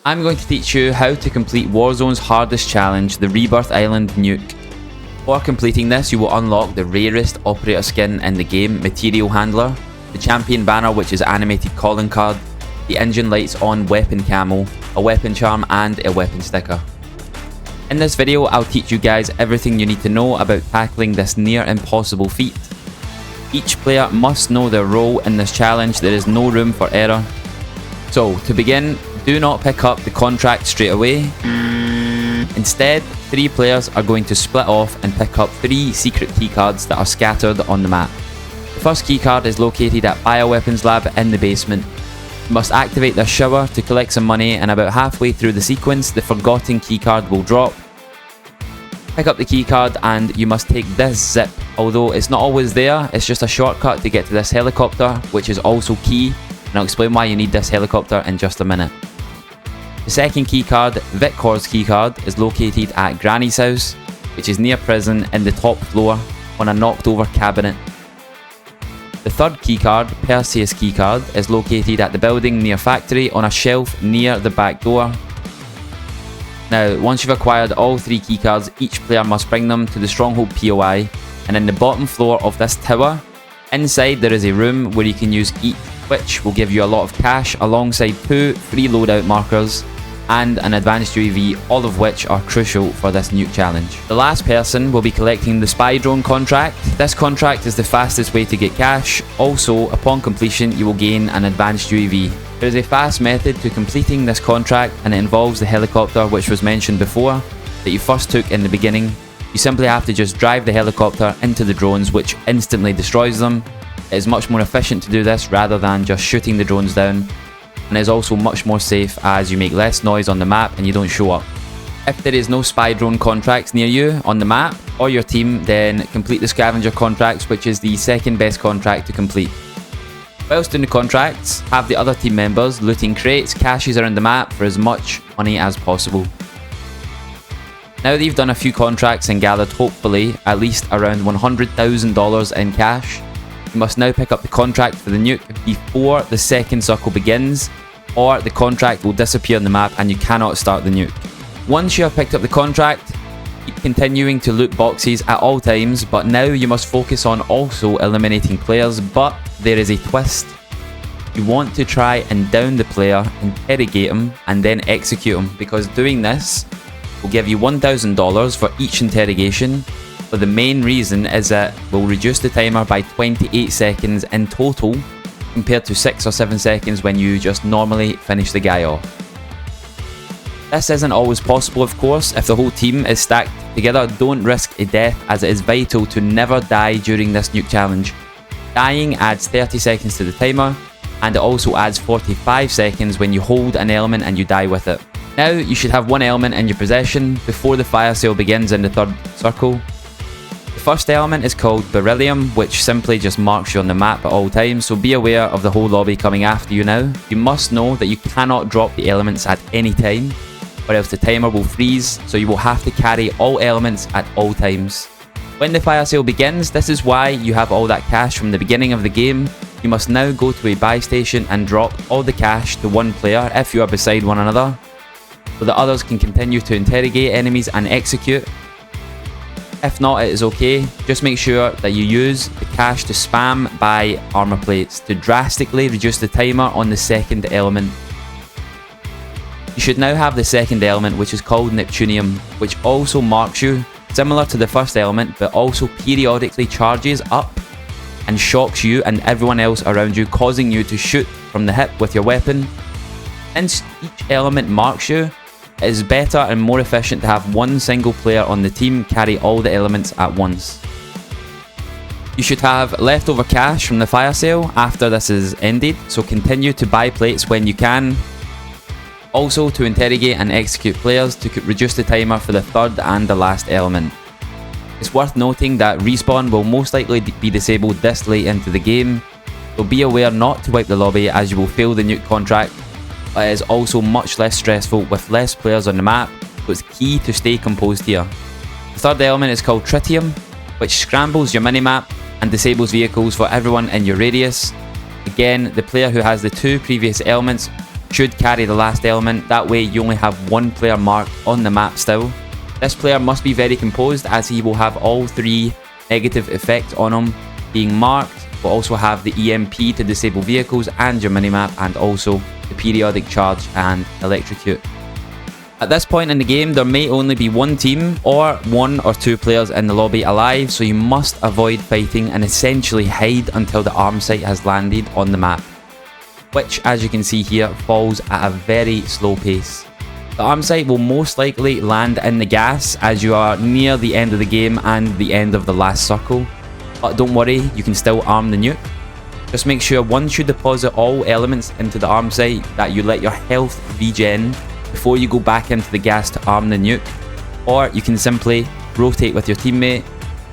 I'm going to teach you how to complete Warzone's hardest challenge, the Rebirth Island Nuke. For completing this, you will unlock the rarest operator skin in the game, Material Handler, the champion banner which is animated calling card, the engine lights on weapon camo, a weapon charm and a weapon sticker. In this video, I'll teach you guys everything you need to know about tackling this near impossible feat. Each player must know their role in this challenge, there is no room for error. So, to begin, do not pick up the contract straight away. Instead, 3 players are going to split off and pick up 3 secret keycards that are scattered on the map. The first keycard is located at Bioweapons Lab in the basement. You must activate the shower to collect some money, and about halfway through the sequence, the forgotten keycard will drop. Pick up the keycard and you must take this zip. Although it's not always there, it's just a shortcut to get to this helicopter, which is also key, and I'll explain why you need this helicopter in just a minute. The second keycard, Vickor's keycard, is located at Granny's house, which is near prison in the top floor on a knocked over cabinet. The third keycard, Perseus keycard, is located at the building near factory on a shelf near the back door. Now, once you've acquired all 3 keycards, each player must bring them to the Stronghold POI, and in the bottom floor of this tower, inside there is a room where you can use each, which will give you a lot of cash alongside 2 free loadout markers and an advanced UAV, all of which are crucial for this nuke challenge. The last person will be collecting the spy drone contract. This contract is the fastest way to get cash. Also, upon completion, you will gain an advanced UAV. There is a fast method to completing this contract, and it involves the helicopter which was mentioned before that you first took in the beginning. You simply have to just drive the helicopter into the drones, which instantly destroys them. It is much more efficient to do this rather than just shooting the drones down, and is also much more safe as you make less noise on the map and you don't show up. If there is no spy drone contracts near you on the map or your team, then complete the scavenger contracts, which is the second best contract to complete. Whilst doing the contracts, have the other team members looting crates, caches around the map for as much money as possible. Now that you've done a few contracts and gathered hopefully at least around $100,000 in cash, you must now pick up the contract for the nuke before the second circle begins, or the contract will disappear on the map and you cannot start the nuke. Once you have picked up the contract, keep continuing to loot boxes at all times, but now you must focus on also eliminating players, but there is a twist. You want to try and down the player, interrogate him, and then execute him, because doing this will give you $1,000 for each interrogation. But the main reason is that we'll reduce the timer by 28 seconds in total compared to 6 or 7 seconds when you just normally finish the guy off. This isn't always possible, of course. If the whole team is stacked together, don't risk a death, as it is vital to never die during this nuke challenge. Dying adds 30 seconds to the timer, and it also adds 45 seconds when you hold an element and you die with it. Now you should have 1 element in your possession before the fire sale begins in the third circle. The first element is called Beryllium, which simply just marks you on the map at all times, so be aware of the whole lobby coming after you now. You must know that you cannot drop the elements at any time, or else the timer will freeze, so you will have to carry all elements at all times. When the fire sale begins, this is why you have all that cash from the beginning of the game. You must now go to a buy station and drop all the cash to 1 player if you are beside one another, so that others can continue to interrogate enemies and execute. If not, it is okay. Just make sure that you use the cash to spam buy armor plates to drastically reduce the timer on the second element. You should now have the second element, which is called Neptunium, which also marks you, similar to the first element, but also periodically charges up and shocks you and everyone else around you, causing you to shoot from the hip with your weapon. Since each element marks you, it is better and more efficient to have 1 single player on the team carry all the elements at once. You should have leftover cash from the fire sale after this is ended, so continue to buy plates when you can. Also to interrogate and execute players to reduce the timer for the third and the last element. It's worth noting that respawn will most likely be disabled this late into the game, so be aware not to wipe the lobby as you will fail the nuke contract. But it is also much less stressful with less players on the map, so it's key to stay composed here. The third element is called Tritium, which scrambles your minimap and disables vehicles for everyone in your radius. Again, the player who has the 2 previous elements should carry the last element. That way you only have one player marked on the map still. This player must be very composed, as he will have all 3 negative effects on him being marked. Will also have the EMP to disable vehicles and your minimap, and also the periodic charge and electrocute. At this point in the game, there may only be one team or 1 or 2 players in the lobby alive, so you must avoid fighting and essentially hide until the arm sight has landed on the map, which, as you can see here, falls at a very slow pace. The arm sight will most likely land in the gas as you are near the end of the game and the end of the last circle, but don't worry, you can still arm the nuke. Just make sure once you deposit all elements into the arm sight that you let your health regen before you go back into the gas to arm the nuke, or you can simply rotate with your teammate.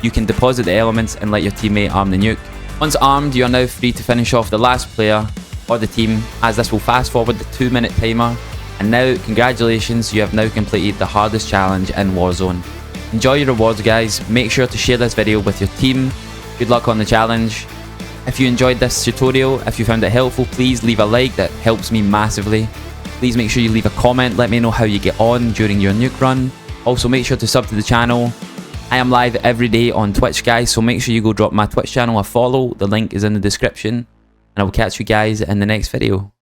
You can deposit the elements and let your teammate arm the nuke. Once armed, you are now free to finish off the last player or the team, as this will fast forward the 2-minute timer. And now, congratulations, you have now completed the hardest challenge in Warzone. Enjoy your rewards, guys. Make sure to share this video with your team. Good luck on the challenge. If you enjoyed this tutorial, if you found it helpful, please leave a like. That helps me massively. Please make sure you leave a comment. Let me know how you get on during your nuke run. Also, make sure to sub to the channel. I am live every day on Twitch, guys, so make sure you go drop my Twitch channel a follow. The link is in the description. And I will catch you guys in the next video.